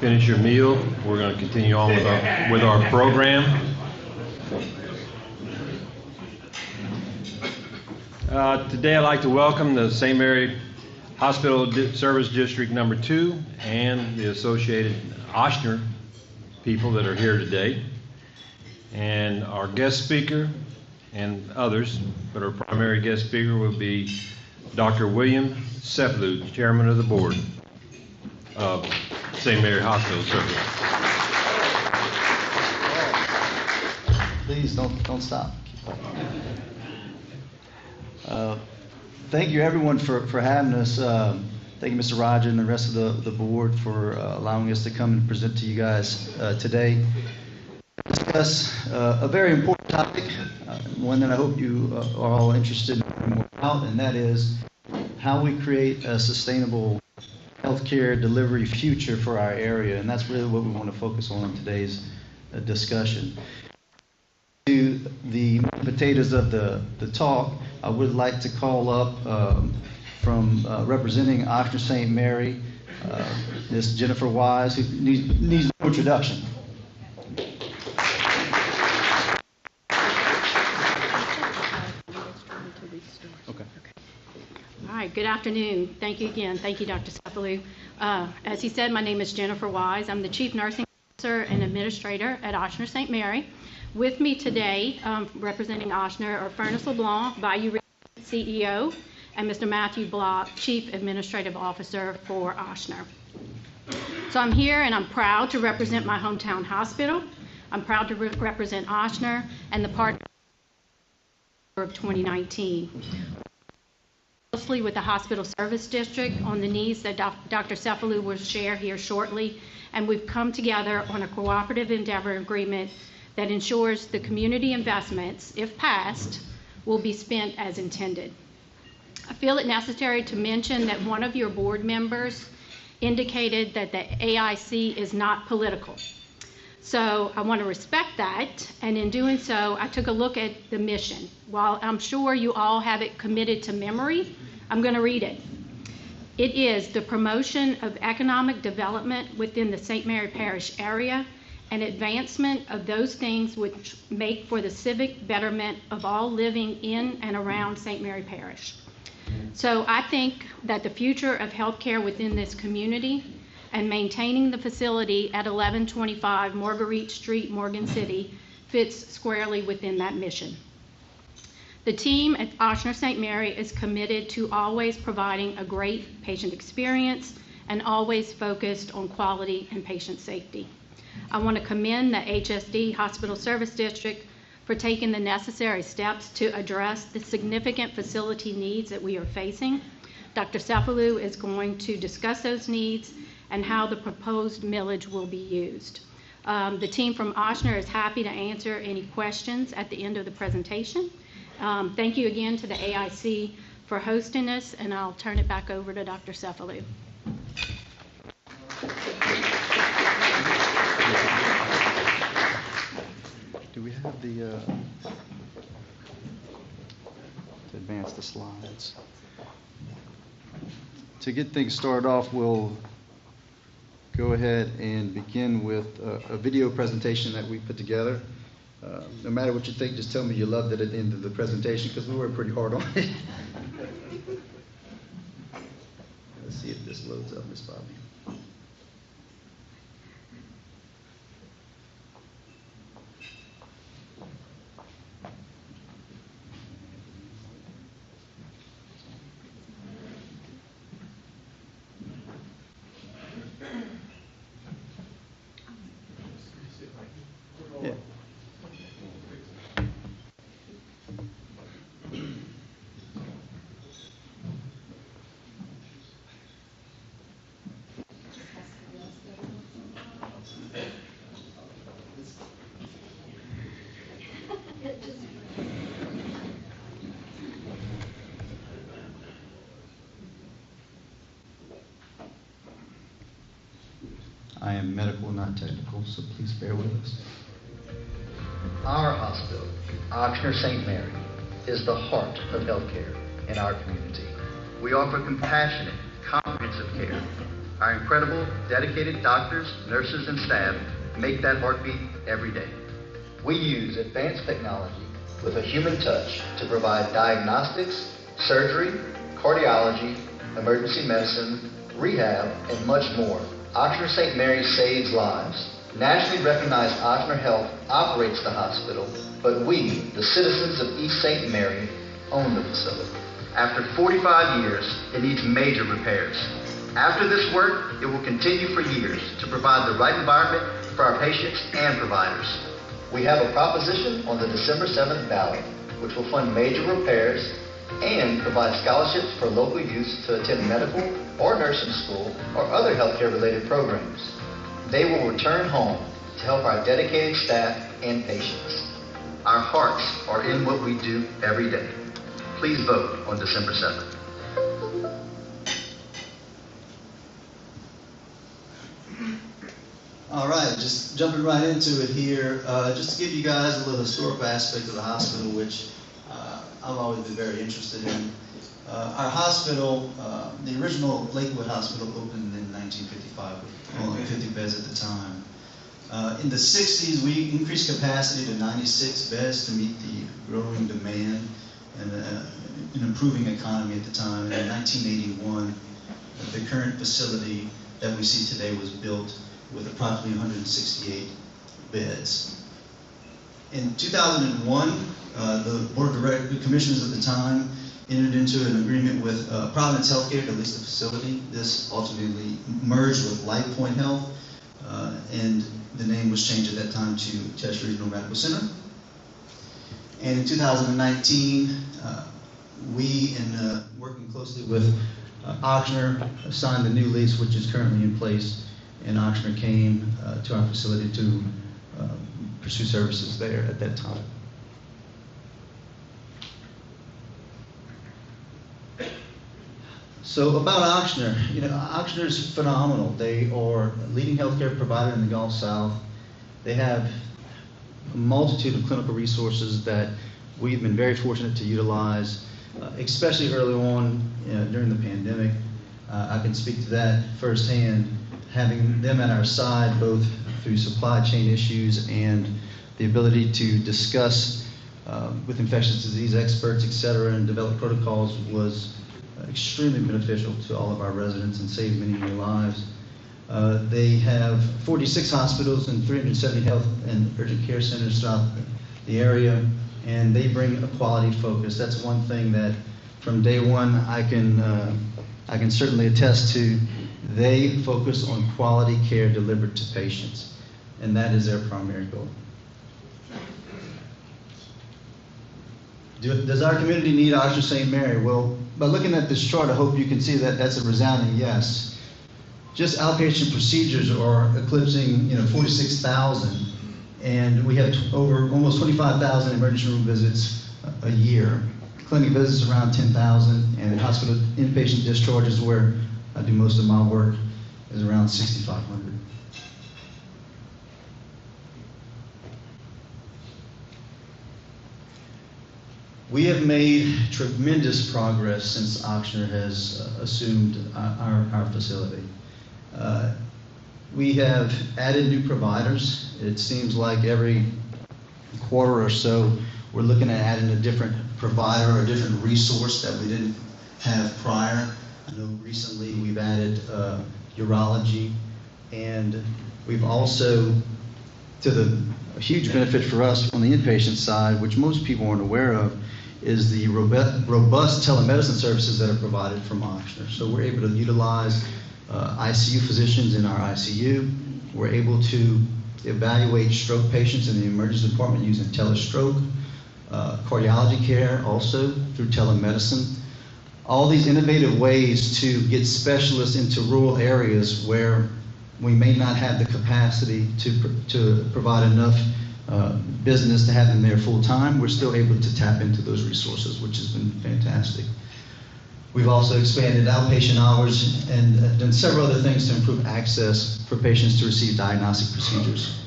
finish your meal. We're going to continue on with our program. Today I'd like to welcome the St. Mary Hospital Service District number 2 and the associated Ochsner people that are here today. And our guest speaker and others, but our primary guest speaker will be Dr. William Cefalu, Chairman of the Board of St. Mary Hospital Service. Please don't stop. Thank you everyone for having us. Thank you, Mr. Roger, and the rest of the board for allowing us to come and present to you guys today. Discuss a very important topic, one that I hope you are all interested in learning more about, and that is how we create a sustainable healthcare delivery future for our area, and that's really what we want to focus on in today's discussion. To the potatoes of the talk, I would like to call up from representing Ochsner St. Mary, Ms. Jennifer Wise, who needs no introduction. All right, good afternoon. Thank you again. Thank you, Dr. Cefalu. As he said, my name is Jennifer Wise. I'm the Chief Nursing Officer and Administrator at Ochsner St. Mary. With me today, representing Ochsner, are Furnace LeBlanc, Bayou CEO, and Mr. Matthew Block, Chief Administrative Officer for Ochsner. So I'm here and I'm proud to represent my hometown hospital. I'm proud to represent Ochsner and the partner of 2019. Closely with the Hospital Service District on the needs that Dr. Cefalu will share here shortly, and we've come together on a cooperative endeavor agreement that ensures the community investments, if passed, will be spent as intended. I feel it necessary to mention that one of your board members indicated that the AIC is not political. So I want to respect that, and in doing so, I took a look at the mission. While I'm sure you all have it committed to memory, I'm going to read it. It is the promotion of economic development within the St. Mary Parish area and advancement of those things which make for the civic betterment of all living in and around St. Mary Parish. So I think that the future of healthcare within this community and maintaining the facility at 1125 Marguerite Street, Morgan City, fits squarely within that mission. The team at Ochsner St. Mary is committed to always providing a great patient experience and always focused on quality and patient safety. I want to commend the HSD Hospital Service District for taking the necessary steps to address the significant facility needs that we are facing. Dr. Cefalu is going to discuss those needs and how the proposed millage will be used. The team from Ochsner is happy to answer any questions at the end of the presentation. Thank you again to the AIC for hosting this, and I'll turn it back over to Dr. Cefalu. Do we have to advance the slides? To get things started off, we'll go ahead and begin with a video presentation that we put together. No matter what you think, just tell me you loved it at the end of the presentation, because we worked pretty hard on it. Let's see if this loads up, Miss Bobby. I am medical, not technical, so please bear with us. Our hospital, Ochsner St. Mary, is the heart of healthcare in our community. We offer compassionate, comprehensive care Our incredible, dedicated doctors, nurses, and staff make that heartbeat every day. We use advanced technology with a human touch to provide diagnostics, surgery, cardiology, emergency medicine, rehab, and much more. Ochsner St. Mary saves lives. Nationally recognized Ochsner Health operates the hospital, but we, the citizens of East St. Mary, own the facility. After 45 years, it needs major repairs. After this work, it will continue for years to provide the right environment for our patients and providers. We have a proposition on the December 7th ballot, which will fund major repairs and provide scholarships for local youth to attend medical or nursing school or other healthcare-related programs. They will return home to help our dedicated staff and patients. Our hearts are in what we do every day. Please vote on December 7th. All right, just jumping right into it here, just to give you guys a little historical aspect of the hospital, which I've always been very interested in. Our hospital, the original Lakewood Hospital opened in 1955 with only 50 beds at the time. In the 60s, we increased capacity to 96 beds to meet the growing demand and an improving economy at the time. And in 1981, the current facility that we see today was built with approximately 168 beds. In 2001, the Board of Commissioners at the time entered into an agreement with Providence Healthcare to lease the facility. This ultimately merged with LifePoint Health, and the name was changed at that time to Test Regional Medical Center. And in 2019, we, in working closely with Ochsner, signed the new lease, which is currently in place, and Ochsner came to our facility to pursue services there at that time. So about Ochsner, Ochsner is phenomenal. They are a leading healthcare provider in the Gulf South. They have a multitude of clinical resources that we've been very fortunate to utilize, especially early on during the pandemic. I can speak to that firsthand, having them at our side both through supply chain issues and the ability to discuss with infectious disease experts, et cetera, and develop protocols was extremely beneficial to all of our residents and saved many more lives. They have 46 hospitals and 370 health and urgent care centers throughout the area, and they bring a quality focus. That's one thing that from day one I can certainly attest to. They focus on quality care delivered to patients, and that is their primary goal. Does our community need Ochsner St. Mary? Well, by looking at this chart, I hope you can see that that's a resounding yes. Just outpatient procedures are eclipsing 46,000, and we have over almost 25,000 emergency room visits a year. Clinic visits around 10,000, and hospital inpatient discharges, where I do most of my work, is around 6,500. We have made tremendous progress since Ochsner has assumed our facility. We have added new providers. It seems like every quarter or so we're looking at adding a different provider or a different resource that we didn't have prior. I know recently we've added urology, and we've also, a huge benefit for us on the inpatient side, which most people aren't aware of, is the robust telemedicine services that are provided from Ochsner. So we're able to utilize ICU physicians in our ICU. We're able to evaluate stroke patients in the emergency department using telestroke, cardiology care also through telemedicine. All these innovative ways to get specialists into rural areas where we may not have the capacity to provide enough business to have them there full time. We're still able to tap into those resources, which has been fantastic. We've also expanded outpatient hours and done several other things to improve access for patients to receive diagnostic procedures.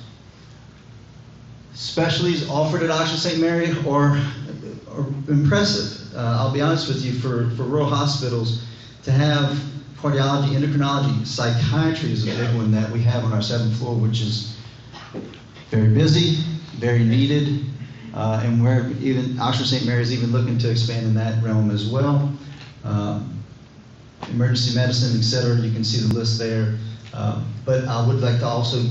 Specialties offered at Ochsner St. Mary are impressive. I'll be honest with you, for rural hospitals, to have cardiology, endocrinology, psychiatry is a big one that we have on our 7th floor, which is very busy, very needed, and we're even, Oxford St. Mary is even looking to expand in that realm as well. Emergency medicine, et cetera, you can see the list there. But I would like to also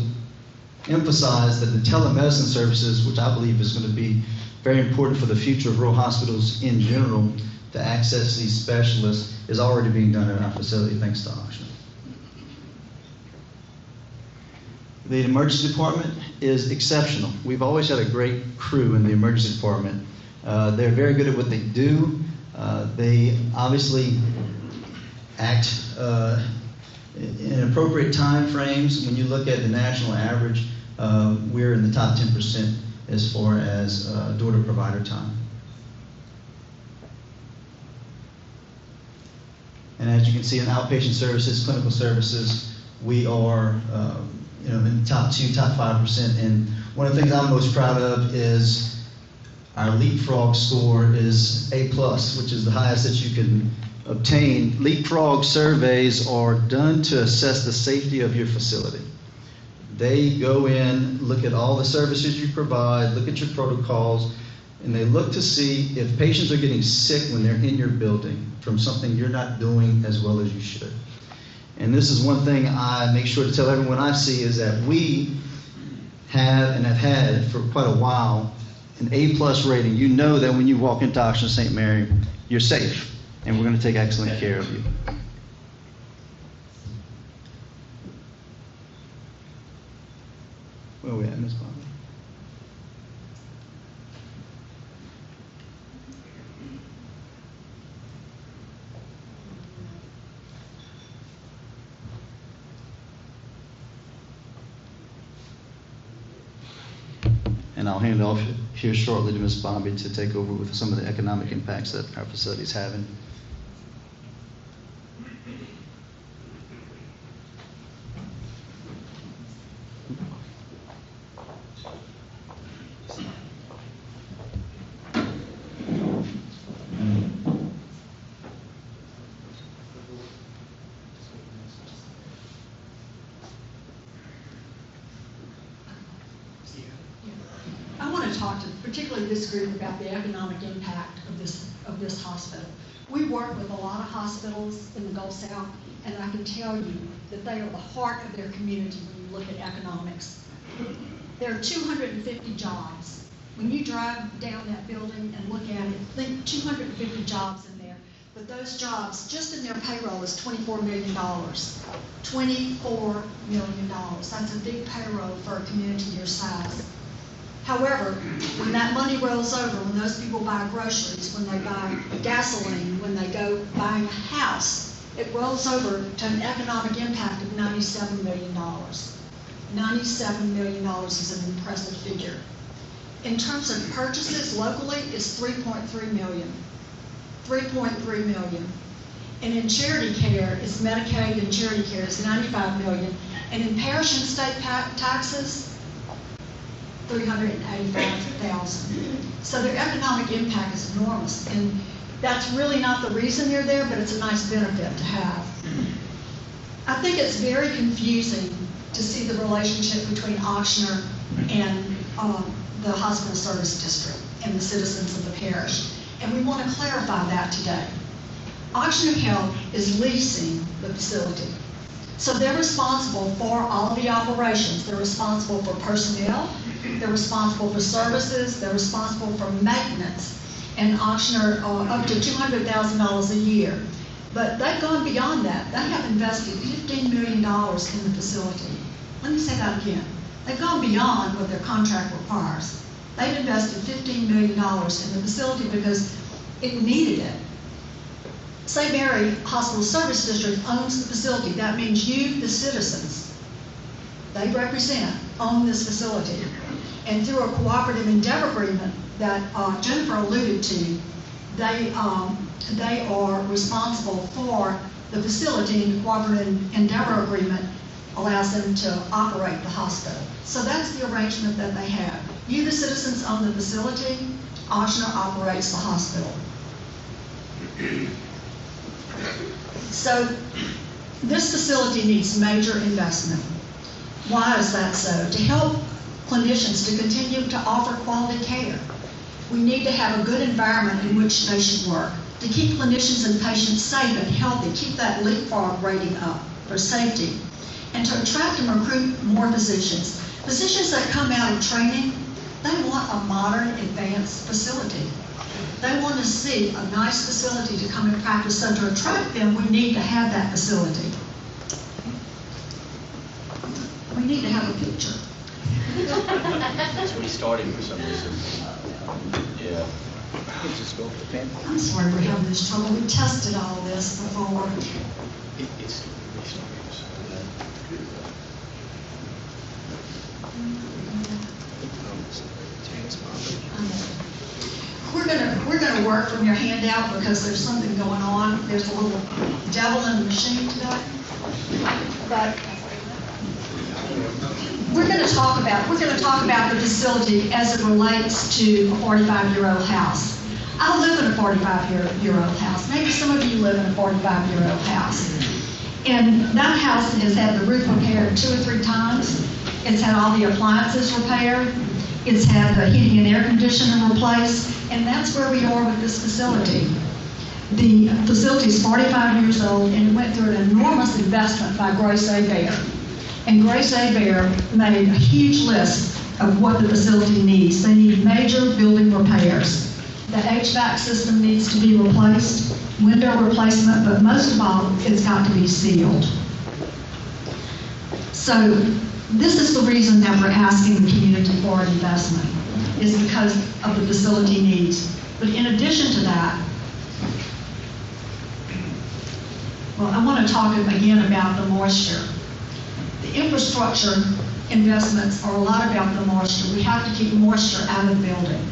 emphasize that the telemedicine services, which I believe is going to be very important for the future of rural hospitals in general, to access these specialists, is already being done at our facility, thanks to Oxford. The emergency department is exceptional. We've always had a great crew in the emergency department. They're very good at what they do. They obviously act in appropriate time frames. When you look at the national average, we're in the top 10% as far as door-to-provider time. And as you can see in outpatient services, clinical services, we are in the top 2, top 5%. And one of the things I'm most proud of is our Leapfrog score is A+, which is the highest that you can obtain. Leapfrog surveys are done to assess the safety of your facility. They go in, look at all the services you provide, look at your protocols, and they look to see if patients are getting sick when they're in your building from something you're not doing as well as you should. And this is one thing I make sure to tell everyone I see, is that we have and have had for quite a while an A+ rating. You know that when you walk into Oxford St. Mary, you're safe, and we're going to take excellent care of you. Where are we at, Ms. Bobby? And I'll hand off here shortly to Ms. Bobby to take over with some of the economic impacts that our facility is having. I want to talk to particularly this group about the economic impact of this hospital. We work with a lot of hospitals in the Gulf South, and I can tell you that they are the heart of their community when you look at economics. There are 250 jobs. When you drive down that building and look at it, think 250 jobs in there. But those jobs, just in their payroll, is $24 million. $24 million. That's a big payroll for a community your size. However, when that money rolls over, when those people buy groceries, when they buy gasoline, when they go buying a house, it rolls over to an economic impact of $97 million. $97 million is an impressive figure. In terms of purchases locally, it's $3.3 million. $3.3 million. And in charity care, it's Medicaid and charity care is $95 million. And in parish and state taxes, $385,000. So their economic impact is enormous, and that's really not the reason they're there, but it's a nice benefit to have. I think it's very confusing to see the relationship between Ochsner and the hospital service district and the citizens of the parish, and we want to clarify that today. Ochsner Health is leasing the facility. So they're responsible for all of the operations. They're responsible for personnel, they're responsible for services, they're responsible for maintenance, and Ochsner up to $200,000 a year. But they've gone beyond that. They have invested $15 million in the facility. Let me say that again. They've gone beyond what their contract requires. They've invested $15 million in the facility because it needed it. St. Mary Hospital Service District owns the facility. That means you, the citizens, they represent, own this facility. And through a cooperative endeavor agreement that Jennifer alluded to, they are responsible for the facility, and the cooperative endeavor agreement allows them to operate the hospital. So that's the arrangement that they have. You, the citizens, own the facility. Ochsner operates the hospital. So This facility needs major investment. Why is that so? To help clinicians to continue to offer quality care. We need to have a good environment in which they should work, to keep clinicians and patients safe and healthy, keep that leapfrog rating up for safety, and to attract and recruit more physicians. Physicians that come out of training, they want a modern, advanced facility. They want to see a nice facility to come and practice. So to attract them, we need to have that facility. We need to have a picture. That's what he's starting for some reason. Yeah. I'm sorry we're having this trouble. We tested all this before. It's We're gonna work from your handout because there's something going on. There's a little devil in the machine today. But we're gonna talk about the facility as it relates to a 45-year-old house. I live in a 45-year-old house. Maybe some of you live in a 45-year-old house. And that house has had the roof repaired 2 or 3 times. It's had all the appliances repaired. It's had the heating and air conditioning replaced. And that's where we are with this facility. The facility is 45 years old, and it went through an enormous investment by Grace A. Bear. And Grace A. Bear made a huge list of what the facility needs. They need major building repairs. The HVAC system needs to be replaced, window replacement, but most of all, it's got to be sealed. So this is the reason that we're asking the community for an investment, is because of the facility needs. But in addition to that, well, I want to talk again about the moisture. The infrastructure investments are a lot about the moisture. We have to keep moisture out of the building.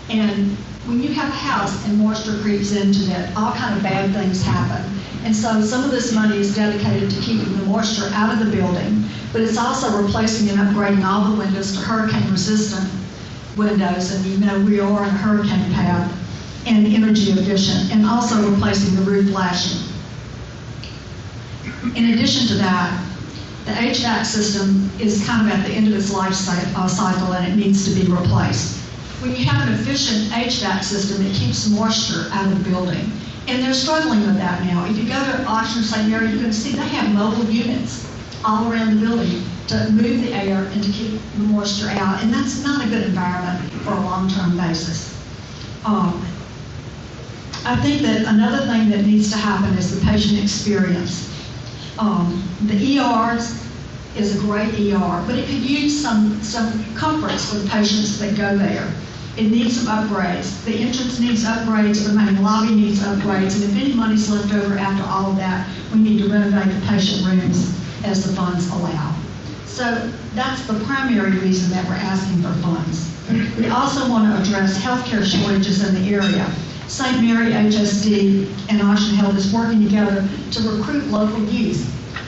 And when you have a house and moisture creeps into it, all kind of bad things happen. And so some of this money is dedicated to keeping the moisture out of the building, but it's also replacing and upgrading all the windows to hurricane-resistant windows. And you know we are in a hurricane path, and energy efficient, and also replacing the roof lashing. In addition to that, the HVAC system is kind of at the end of its life cycle, and it needs to be replaced. When you have an efficient HVAC system, it keeps moisture out of the building. And they're struggling with that now. If you go to Oxford St. Mary, you can see they have mobile units all around the building to move the air and to keep the moisture out. And that's not a good environment for a long-term basis. I think that another thing that needs to happen is the patient experience. The ERs is a great ER, but it could use some comforts for the patients that go there. It needs some upgrades. The entrance needs upgrades, the main lobby needs upgrades, and if any money's left over after all of that, we need to renovate the patient rooms as the funds allow. So that's the primary reason that we're asking for funds. We also want to address healthcare shortages in the area. St. Mary, HSD, and Ocean Health is working together to recruit local youth.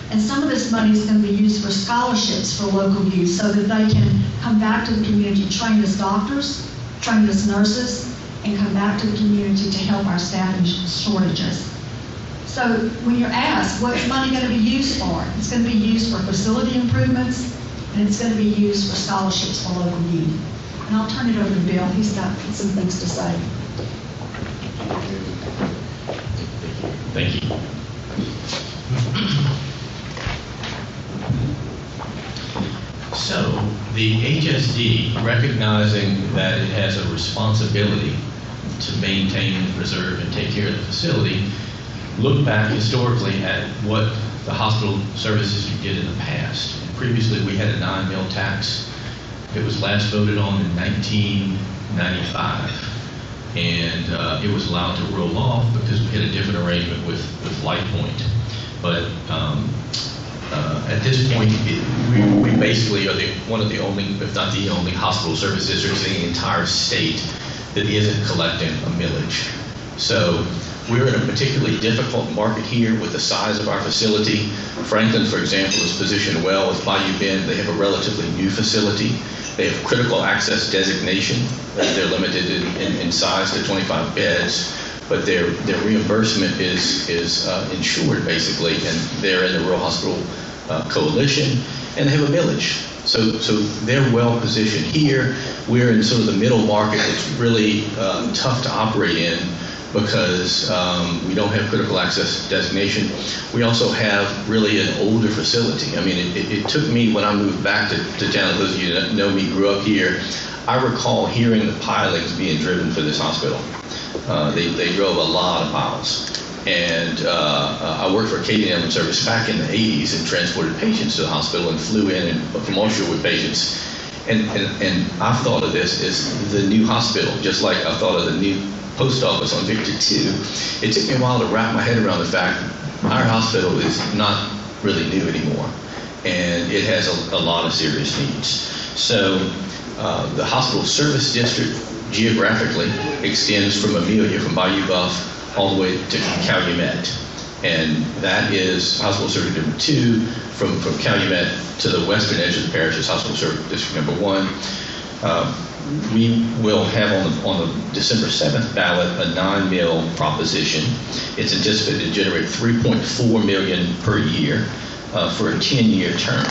And some of this money is going to be used for scholarships for local youth so that they can come back to the community, trained as doctors, trained as nurses, and come back to the community to help our staffing shortages. So when you're asked, what's money going to be used for? It's going to be used for facility improvements, and it's going to be used for scholarships for local youth. And I'll turn it over to Bill. He's got some things to say. Thank you. So the HSD, recognizing that it has a responsibility to maintain, preserve, and take care of the facility, looked back historically at what the hospital service district did in the past. Previously, we had a 9 mil tax. It was last voted on in 1995. And it was allowed to roll off because we had a different arrangement with LifePoint. But at this point, we basically are one of the only, if not the only, hospital service districts in the entire state that isn't collecting a millage. So we're in a particularly difficult market here with the size of our facility. Franklin, for example, is positioned well with Bayou Bend. They have a relatively new facility. They have critical access designation. They're limited in size to 25 beds, but their reimbursement is insured basically, and they're in the Rural Hospital Coalition, and they have a millage. So they're well positioned here. We're in sort of the middle market. It's really tough to operate in because we don't have critical access designation. We also have really an older facility. I mean, it took me, when I moved back to town, those of you that know me grew up here, I recall hearing the pilings being driven for this hospital. They drove a lot of piles. And I worked for Acadian Ambulance Service back in the 80s and transported patients to the hospital and flew in from offshore with patients. And I've thought of this as the new hospital, just like I thought of the new post office on Victor 2. It took me a while to wrap my head around the fact our hospital is not really new anymore, and it has a lot of serious needs. So the hospital service district geographically extends from Amelia, from Bayou Buff, all the way to Calumet. And that is hospital service number 2 from Calumet to the western edge of the parish is hospital service district number 1. We will have on the December 7th ballot a 9-mil proposition. It's anticipated to generate $3.4 million per year for a 10-year term.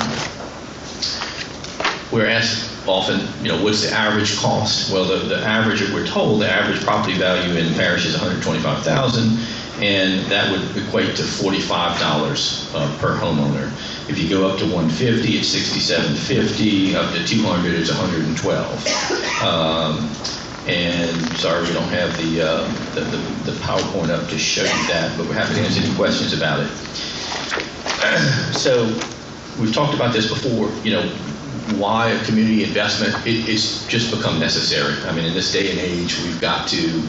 We're asked often, what's the average cost? Well, the average, we're told, the average property value in the parish is $125,000, and that would equate to $45 per homeowner. If you go up to 150, it's $67.50. Up to 200, it's $112. And sorry, we don't have the PowerPoint up to show you that, but we're happy to answer any questions about it. So we've talked about this before. Why a community investment? It's just become necessary. I mean, in this day and age, we've got to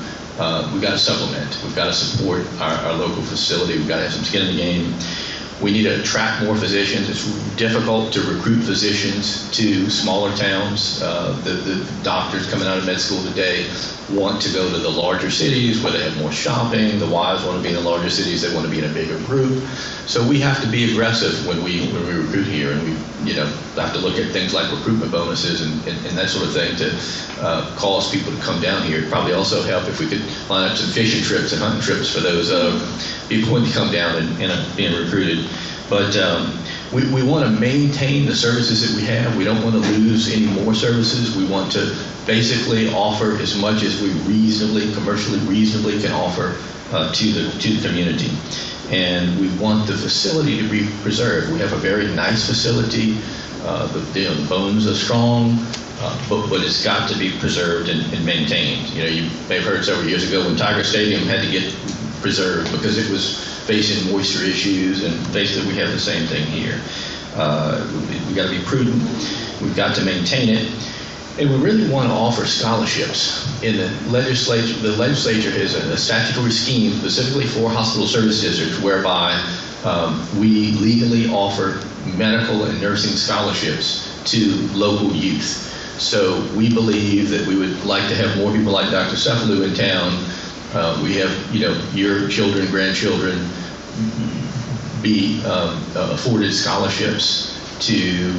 supplement. We've got to support our local facility. We've got to have some skin in the game. We need to attract more physicians. It's difficult to recruit physicians to smaller towns. The doctors coming out of med school today want to go to the larger cities where they have more shopping. The wives want to be in the larger cities. They want to be in a bigger group. So we have to be aggressive when we recruit here, and we have to look at things like recruitment bonuses and that sort of thing to cause people to come down here. It'd probably also help if we could line up some fishing trips and hunting trips for those people when they come down and end up being recruited. But we want to maintain the services that we have. We don't want to lose any more services. We want to basically offer as much as we commercially reasonably can offer to the community. And we want the facility to be preserved. We have a very nice facility. The bones are strong, but it's got to be preserved and maintained. You may have heard several years ago when Tiger Stadium had to get preserved because it was facing moisture issues, and basically we have the same thing here. We've got to be prudent. We've got to maintain it. And we really want to offer scholarships. In the legislature has a statutory scheme specifically for hospital service districts whereby we legally offer medical and nursing scholarships to local youth. So we believe that we would like to have more people like Dr. Cefalu in town. We have, your children, grandchildren be afforded scholarships to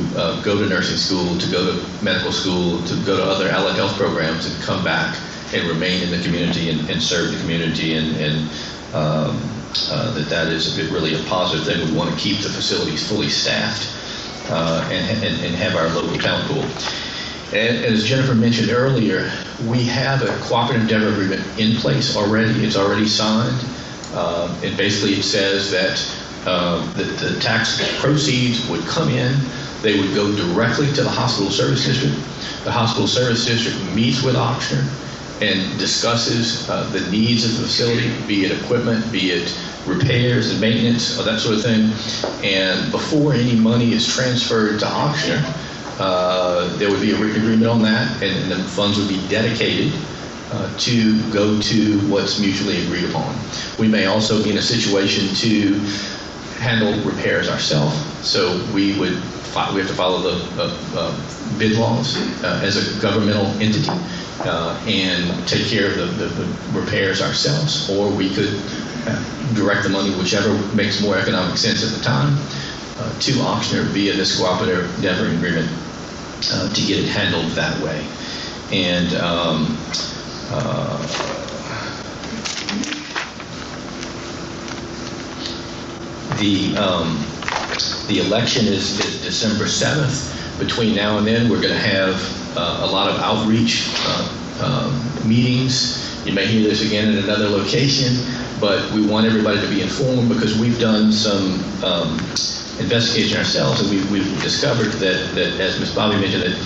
go to nursing school, to go to medical school, to go to other allied health programs and come back and remain in the community and serve the community, and that is really a positive thing. We want to keep the facilities fully staffed and have our local talent pool. And as Jennifer mentioned earlier, we have a cooperative endeavor agreement in place already. It's already signed. And basically it says that the tax proceeds would come in. They would go directly to the hospital service district. The hospital service district meets with Ochsner and discusses the needs of the facility, be it equipment, be it repairs and maintenance, or that sort of thing. And before any money is transferred to Ochsner, there would be a written agreement on that, and the funds would be dedicated to go to what's mutually agreed upon. We may also be in a situation to handle repairs ourselves. So we have to follow the bid laws as a governmental entity and take care of the repairs ourselves, or we could direct the money, whichever makes more economic sense at the time, to auctioneer via this cooperative endeavor agreement to get it handled that way. And the election is December 7th. Between now and then, we're going to have a lot of outreach meetings. You may hear this again in another location, but we want everybody to be informed because we've done some investigation ourselves, and we've discovered that as Ms. Bobby mentioned, that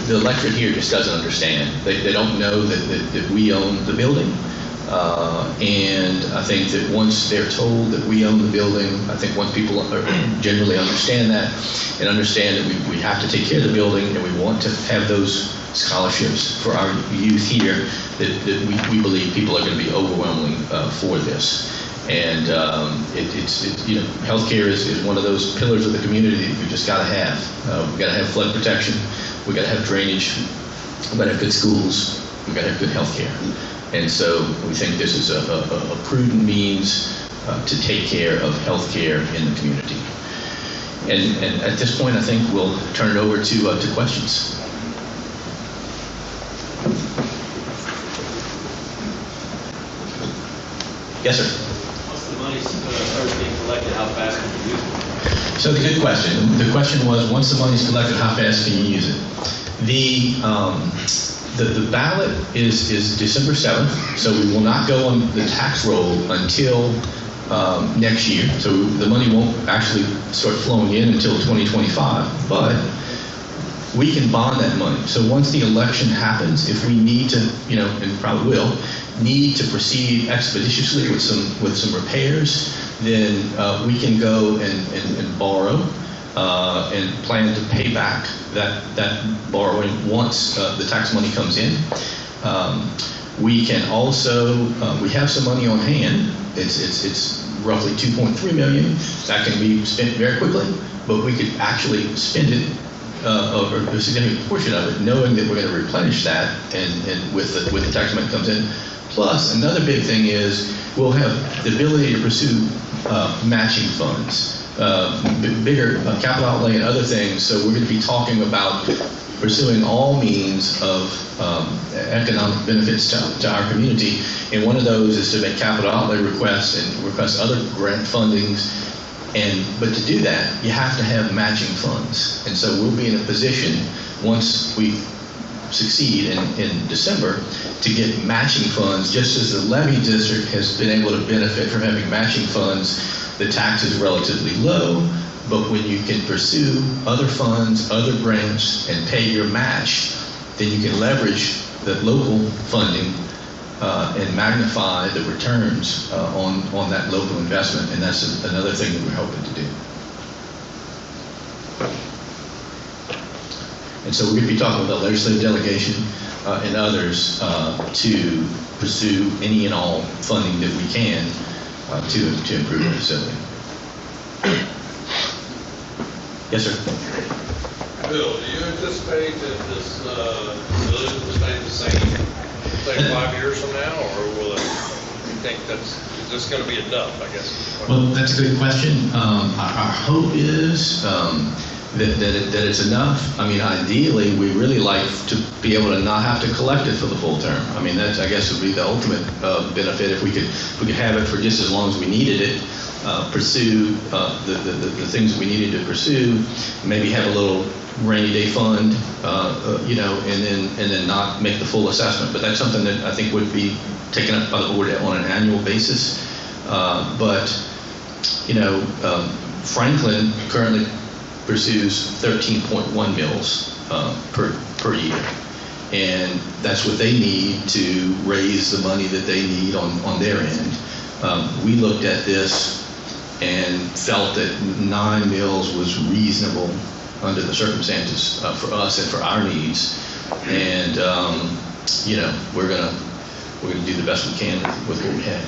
the electorate here just doesn't understand. They don't know that we own the building. And I think that once they're told that we own the building, I think once people generally understand that and understand that we have to take care of the building and we want to have those scholarships for our youth here, that we believe people are going to be overwhelming for this. And healthcare is one of those pillars of the community that we just got to have. We've got to have flood protection. We've got to have drainage. We've got to have good schools. We've got to have good healthcare. And so we think this is a prudent means to take care of healthcare in the community. And at this point, I think we'll turn it over to questions. Yes, sir. Once the money starts being collected, how fast can you use it? So the good question. The question was, once the money's collected, how fast can you use it? The ballot is December 7th, so we will not go on the tax roll until next year. So the money won't actually start flowing in until 2025, but we can bond that money. So once the election happens, if we need to, and probably will, need to proceed expeditiously with some repairs, then we can go and borrow and plan to pay back that borrowing once the tax money comes in. We can also we have some money on hand. It's roughly $2.3 million that can be spent very quickly, but we could actually spend it over a significant portion of it, knowing that we're going to replenish that and with the tax money comes in. Plus, another big thing is we'll have the ability to pursue matching funds. Bigger capital outlay and other things. So we're going to be talking about pursuing all means of economic benefits to our community. And one of those is to make capital outlay requests and request other grant fundings. But to do that, you have to have matching funds. And so we'll be in a position, once we succeed in December, to get matching funds, just as the levy district has been able to benefit from having matching funds. The tax is relatively low, but when you can pursue other funds, other grants, and pay your match, then you can leverage the local funding and magnify the returns on that local investment, and that's another thing that we're hoping to do. And so we're going to be talking with the legislative delegation and others to pursue any and all funding that we can to improve the facility. Yes, sir. Bill, do you anticipate that this facility will stay the same, say 5 years from now, or will it? You think is this going to be enough? I guess. Well, that's a good question. Our hope is that it's enough. I mean, ideally, we really like to be able to not have to collect it for the full term. I mean, that I guess would be the ultimate benefit if we could have it for just as long as we needed it, pursue the things that we needed to pursue, maybe have a little rainy day fund, and then not make the full assessment. But that's something that I think would be taken up by the board on an annual basis. Franklin currently pursues 13.1 mills per year, and that's what they need to raise the money that they need on their end. We looked at this and felt that 9 mills was reasonable under the circumstances for us and for our needs, and we're gonna do the best we can with what we have.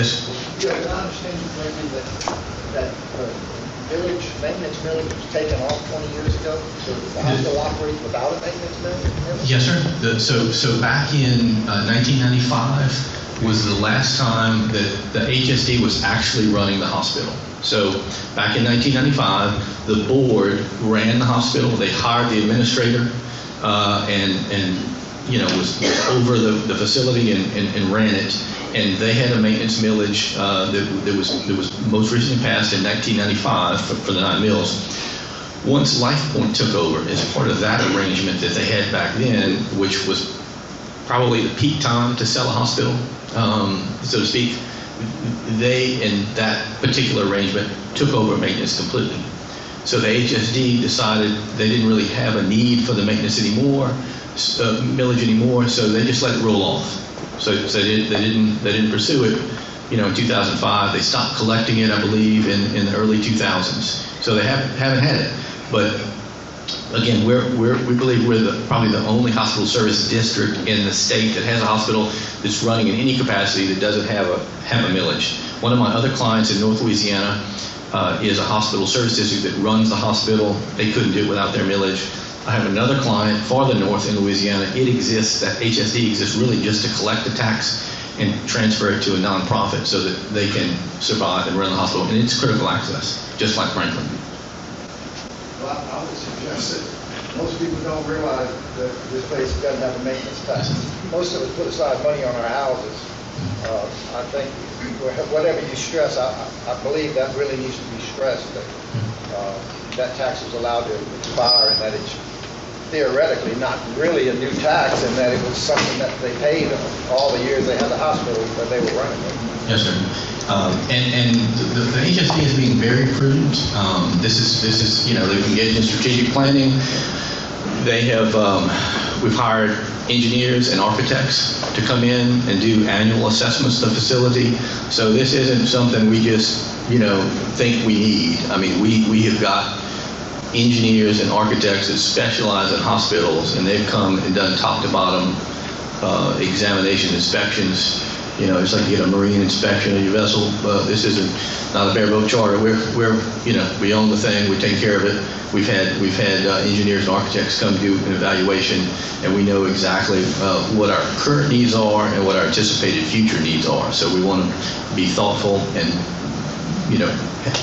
Yes. Yeah, I understand correctly that maintenance millage was taken off 20 years ago, so the hospital operates without a maintenance millage? Yes, sir. So back in 1995 was the last time that the HSD was actually running the hospital. So back in 1995, the board ran the hospital. They hired the administrator and was over the facility and ran it. And they had a maintenance millage that was most recently passed in 1995 for the 9 mills. Once LifePoint took over, as part of that arrangement that they had back then, which was probably the peak time to sell a hospital, so to speak, they, in that particular arrangement, took over maintenance completely. So the HSD decided they didn't really have a need for the maintenance anymore, millage anymore, so they just let it roll off. So they didn't pursue it. In 2005, they stopped collecting it, I believe, in the early 2000s. So they haven't had it. But again, we believe we're probably the only hospital service district in the state that has a hospital that's running in any capacity that doesn't have a millage. One of my other clients in North Louisiana is a hospital service district that runs the hospital. They couldn't do it without their millage. I have another client farther north in Louisiana. It exists, that HSD exists really just to collect the tax and transfer it to a nonprofit so that they can survive and run the hospital. And it's critical access, just like Franklin. Well, I would suggest that most people don't realize that this place doesn't have a maintenance tax. Most of us put aside money on our houses. I think whatever you stress, I believe that really needs to be stressed, that tax is allowed to expire and that it's theoretically not really a new tax and that it was something that they paid all the years they had the hospital that they were running it. Yes, sir. And the HSD is being very prudent. This is they've engaged in strategic planning. They have we've hired engineers and architects to come in and do annual assessments of the facility. So this isn't something we just think we need. I mean, we have got engineers and architects that specialize in hospitals, and they've come and done top to bottom examination inspections. It's like you get a marine inspection of your vessel. This isn't not a bareboat charter. We own the thing. We take care of it. We've had engineers and architects come do an evaluation, and we know exactly what our current needs are and what our anticipated future needs are. So we want to be thoughtful and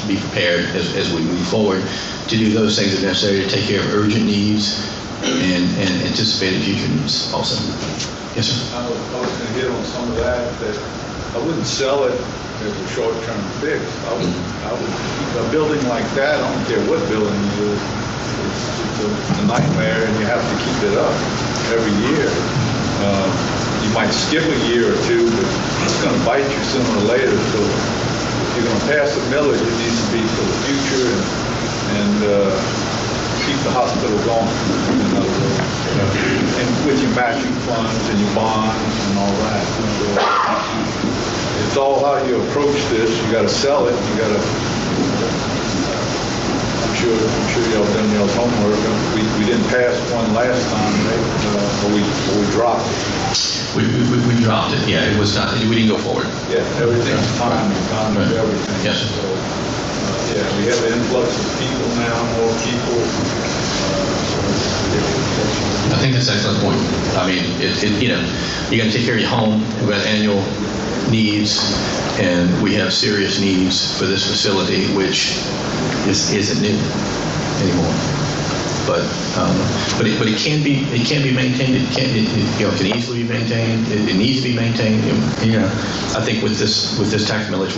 be prepared as we move forward to do those things that are necessary to take care of urgent needs and anticipated future needs also. Yes, sir. I was going to hit on some of that I wouldn't sell it as a short-term fix. I would a building like that, I don't care what building it is, it's a nightmare, and you have to keep it up every year. You might skip a year or two, but it's going to bite you sooner or later. So if you're going to pass a millage, it needs to be for the future and keep the hospital going, in other words. And with your matching funds and your bonds and all that. It's all how you approach this. You got to sell it. You got to. I'm sure y'all done y'all's homework. We didn't pass one last time, right? But we dropped it. We dropped it. Yeah, it was not. We didn't go forward. Yeah, everything's time right. Everything. Yes. So, yeah, we have an influx of people now, more people. I think that's an excellent point. I mean, you got to take care of your home. We've got annual needs, and we have serious needs for this facility, which isn't new anymore. But it can be maintained. It can easily be maintained. It needs to be maintained. I think with this tax millage,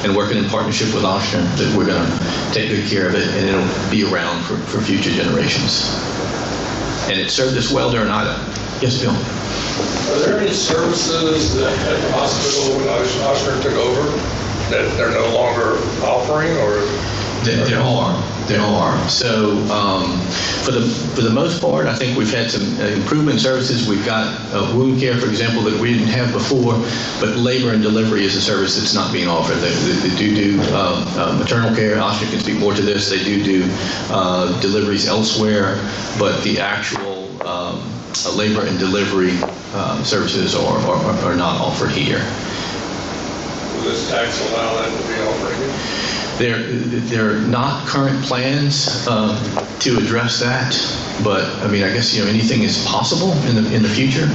and working in partnership with Oshner, that we're going to take good care of it, and it'll be around for future generations. And it served us well during IDA. Yes, Bill. Are there any services that at the hospital when Oshner took over that they're no longer offering, or? There are. So for the most part, I think we've had some improvement in services. We've got wound care, for example, that we didn't have before, but labor and delivery is a service that's not being offered. They do maternal care. Oshner can speak more to this. They do deliveries elsewhere, but the actual labor and delivery services are not offered here. Will this tax allow that to be operated? There are not current plans to address that, but I mean, I guess, anything is possible in the future.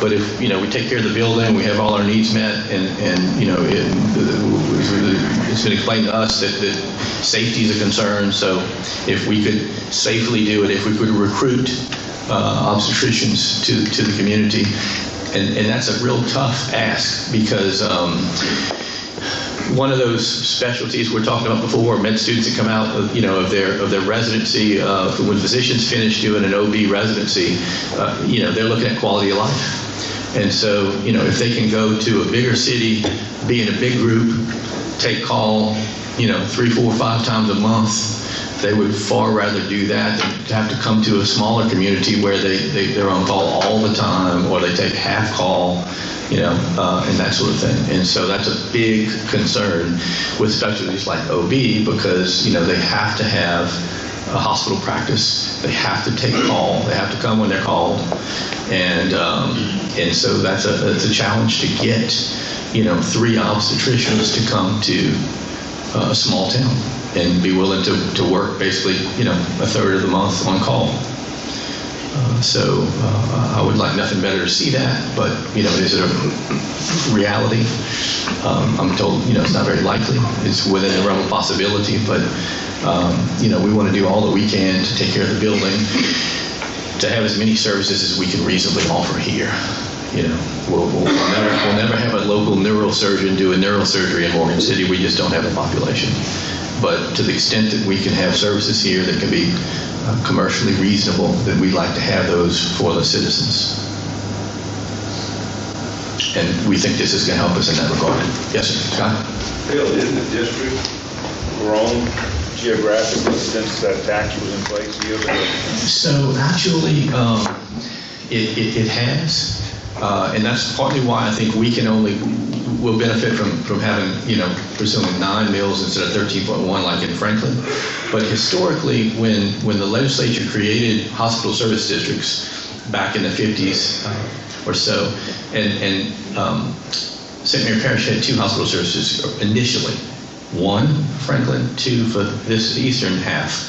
But if, we take care of the building, we have all our needs met, and it's been explained to us that safety is a concern. So if we could safely do it, if we could recruit obstetricians to the community, and that's a real tough ask, because one of those specialties we're talking about before, med students that come out of, of their residency, when physicians finish doing an OB residency, they're looking at quality of life. And so, if they can go to a bigger city, be in a big group, take call, 3, 4, 5 times a month, they would far rather do that than to have to come to a smaller community where they're on call all the time, or they take half call, and that sort of thing. And so that's a big concern with specialties like OB, because, they have to have a hospital practice. They have to take call. They have to come when they're called. And so that's a challenge to get, 3 obstetricians to come to a small town and be willing to work basically, a third of the month on call. So I would like nothing better to see that, but, is it a reality? I'm told, it's not very likely. It's within the realm of possibility, but, we want to do all that we can to take care of the building, to have as many services as we can reasonably offer here. We'll never have a local neurosurgeon do a neurosurgery in Morgan City. We just don't have the population. But to the extent that we can have services here that can be commercially reasonable, then we'd like to have those for the citizens. And we think this is going to help us in that regard. Yes, sir. Scott? Bill, isn't the district grown geographically since that tax was in place years ago? So actually, it has. And that's partly why I think we will benefit from having, presumably 9 mills instead of 13.1 like in Franklin. But historically, when the legislature created hospital service districts back in the 50s or so, and St. Mary Parish had 2 hospital services initially. 1, Franklin, 2 for this eastern half.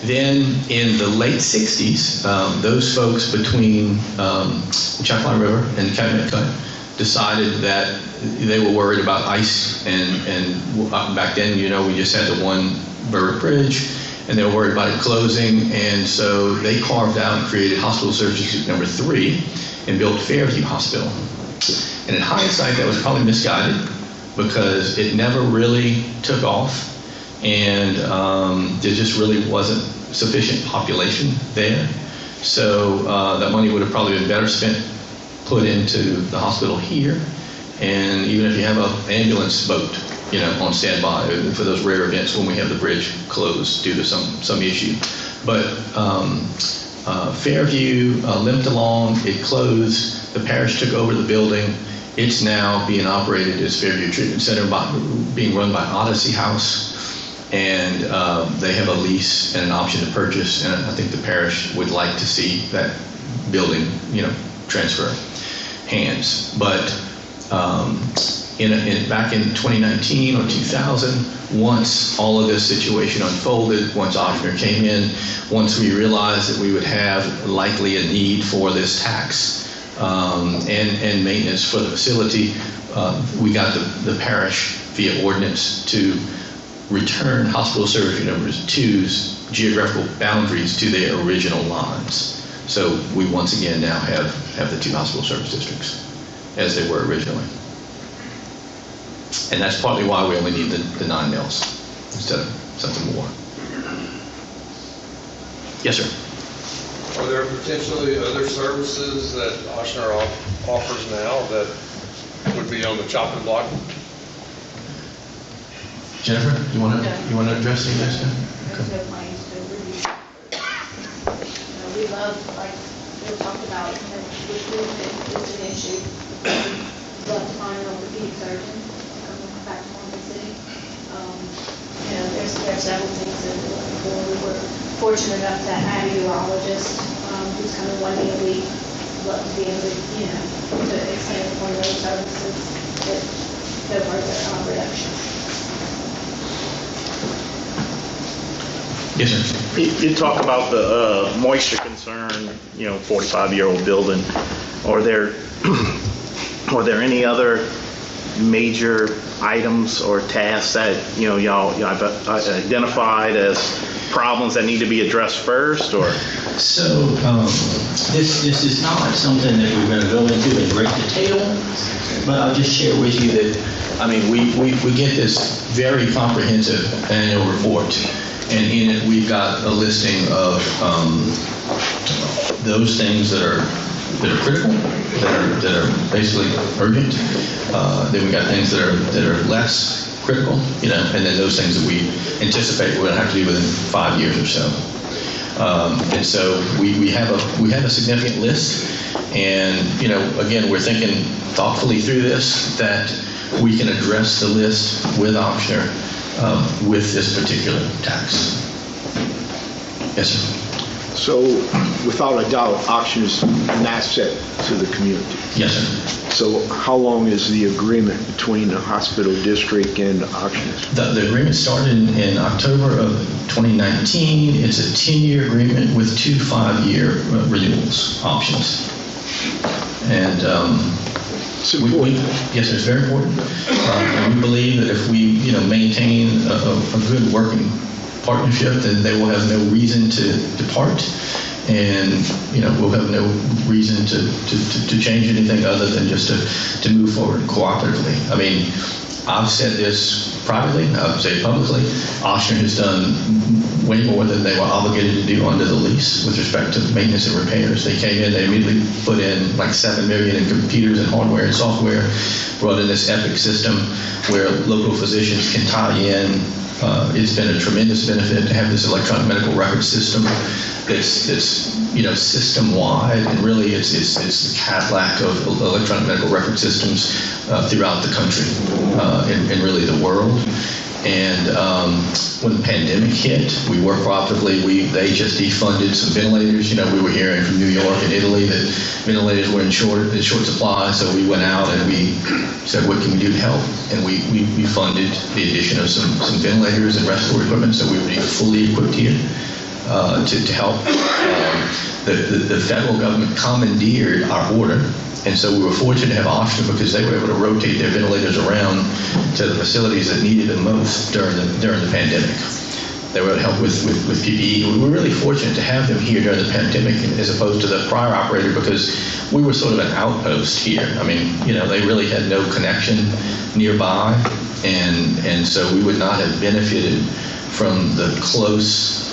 Then in the late 60s, those folks between Atchafalaya River and Connecticut decided that they were worried about ice, and back then, we just had the one Burritt Bridge, and they were worried about it closing, and so they carved out and created Hospital Service District number 3 and built Fairview Hospital. And in hindsight, that was probably misguided, because it never really took off, and there just really wasn't sufficient population there. So that money would have probably been better spent, put into the hospital here. And even if you have an ambulance boat, on standby for those rare events when we have the bridge closed due to some issue. But Fairview limped along, it closed, the parish took over the building. It's now being operated as Fairview Treatment Center, being run by Odyssey House. And they have a lease and an option to purchase, and I think the parish would like to see that building, transfer hands. But back in 2019 or 2000, once all of this situation unfolded, once Ochsner came in, once we realized that we would have likely a need for this tax and maintenance for the facility, we got the parish via ordinance to return hospital service number 2's geographical boundaries to their original lines. So we once again now have the 2 hospital service districts as they were originally. And that's partly why we only need the 9 mills instead of something more. Yes, sir. Are there potentially other services that Ochsner offers now that would be on the chopping block? Jennifer, you want to address any of this? There's no plans to review. We love, like Bill talked about, recruitment is an issue. We'd love to find an orthopedic surgeon back to Morgan City. There's several things that we're looking for. We were fortunate enough to have a urologist who's coming 1 day a week. Love to be able to, to extend one of those services. But no further reduction. Yes, sir. You talk about the moisture concern, 45-year-old building. Are there any other major items or tasks that, y'all have identified as problems that need to be addressed first, or? So this is not something that we're going to go into in great detail, but I'll just share with you that, we get this very comprehensive annual report, and in it we've got a listing of those things that are critical, that are basically urgent. Then we got things that are less critical, and then those things that we anticipate we're going to have to do within 5 years or so. And so we have a significant list, and again, we're thinking thoughtfully through this that we can address the list with Ochsner with this particular tax. Yes, sir. So, without a doubt, Ochsner's an asset to the community. Yes, sir. So, how long is the agreement between the hospital district and Ochsner? The agreement started in October of 2019. It's a 10-year agreement with 2 5-year renewals options. And It's important. yes, it's very important. And we believe that if we, maintain a good working partnership, then they will have no reason to depart, and we'll have no reason to change anything other than just to move forward cooperatively. I've said this privately, I've said publicly, Ochsner has done way more than they were obligated to do under the lease with respect to maintenance and repairs. They came in, they immediately put in like $7 million in computers and hardware and software, brought in this Epic system where local physicians can tie in. It's been a tremendous benefit to have this electronic medical record system that's system-wide, and really it's the Cadillac of electronic medical record systems throughout the country and really the world. And when the pandemic hit, we worked cooperatively. The HSD funded some ventilators. We were hearing from New York and Italy that ventilators were in short supply, so we went out and we said, what can we do to help? And we funded the addition of some ventilators and respiratory equipment, so we would be fully equipped here to help. The federal government commandeered our order. And so we were fortunate to have Ochsner because they were able to rotate their ventilators around to the facilities that needed them most during the pandemic. They were able to help with PPE. We were really fortunate to have them here during the pandemic as opposed to the prior operator, because we were sort of an outpost here. They really had no connection nearby, and so we would not have benefited from the close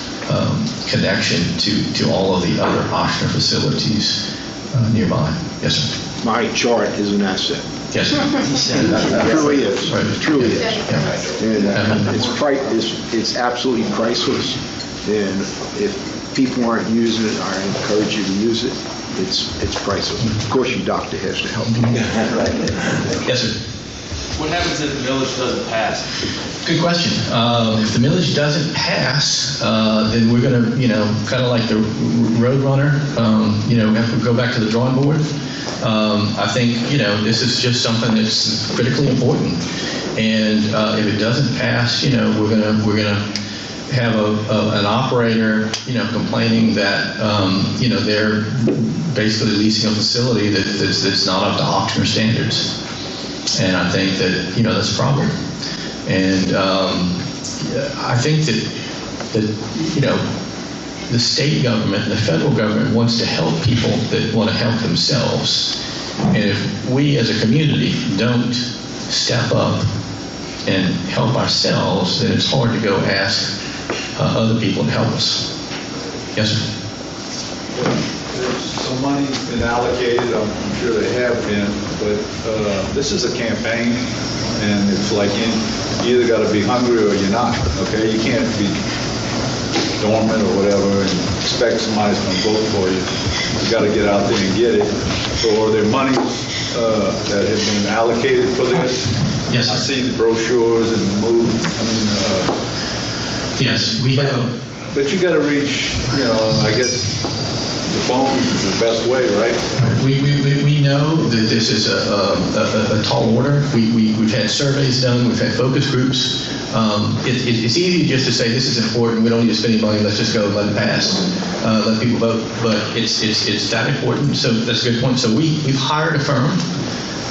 connection to all of the other Ochsner facilities nearby. Yes, sir. My chart is an asset. Yes, sir. It truly is. Right. It truly is. And it's absolutely priceless. And if people aren't using it, I encourage you to use it. It's priceless. Of course, your doctor has to help you. Yes, sir. What happens if the millage doesn't pass? Good question. If the millage doesn't pass, then we're going to, kind of like the Roadrunner, have to go back to the drawing board. I think, this is just something that's critically important. And if it doesn't pass, we're gonna have an operator, complaining that, they're basically leasing a facility that's not up to Ochsner standards. And I think that, that's a problem. And I think that the state government and the federal government wants to help people that want to help themselves. And if we as a community don't step up and help ourselves, then it's hard to go ask other people to help us. Yes, sir. Some money's been allocated, I'm sure they have been, but this is a campaign, and it's like you either got to be hungry or you're not, okay? You can't be dormant or whatever and expect somebody's going to vote for you. You got to get out there and get it. So are there monies that have been allocated for this? Yes, sir. I see the brochures and the move. Yes, we have. But you got to reach, I guess, the phone is the best way, right? We know that this is a tall order. We've had surveys done, we've had focus groups. It's easy just to say this is important, we don't need to spend any money, let's just go let it pass, let people vote. But it's that important, so that's a good point. So we've hired a firm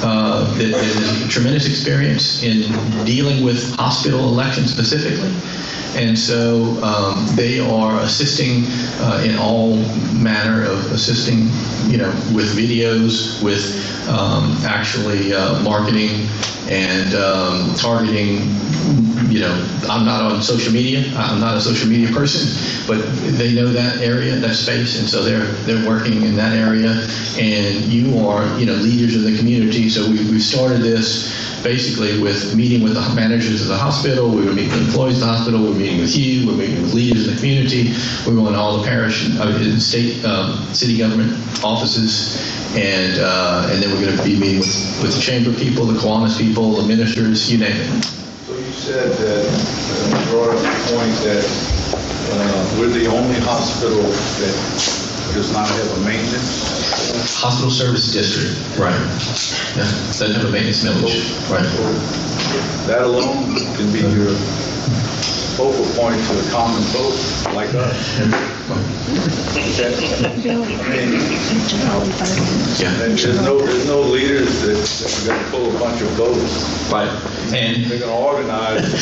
that has tremendous experience in dealing with hospital elections specifically. And so they are assisting in all manner of assisting, with videos, with actually marketing and targeting. I'm not on social media. I'm not a social media person, but they know that area, that space, and so they're working in that area. And you are, leaders of the community. So we've started this basically with meeting with the managers of the hospital. We were meeting with employees of the hospital. We're meeting with you. We're meeting with leaders of the community. We're going to all the parish, state, city government offices, and then we're going to be meeting with the chamber people, the Kiwanis people, the ministers, you name it. So you said that, you brought up the point that we're the only hospital that does not have a maintenance. Hospital service district, right. Yeah, doesn't have a maintenance millage, right. That alone can be your focal point to the common folk like us. There's no leaders that are going to pull a bunch of votes. Right. And they're going to organize.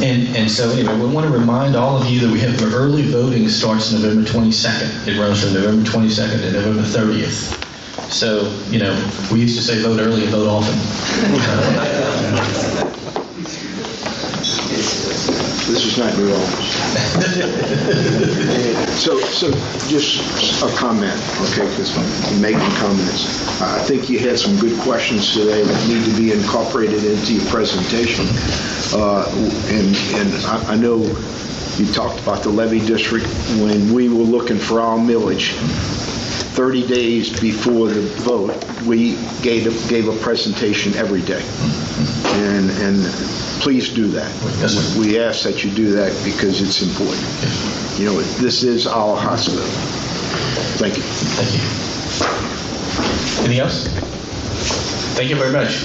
And so anyway, we want to remind all of you that we have early voting starts November 22nd. It runs from November 22nd to November 30th. So, we used to say vote early and vote often. This is not new office. So just a comment, okay, because I'm making comments. I think you had some good questions today that need to be incorporated into your presentation. And I know you talked about the levy district. When we were looking for our millage, 30 days before the vote, we gave a presentation every day. And please do that. Yes, we ask that you do that because it's important. This is our hospital. Thank you. Thank you. Anything else? Thank you very much.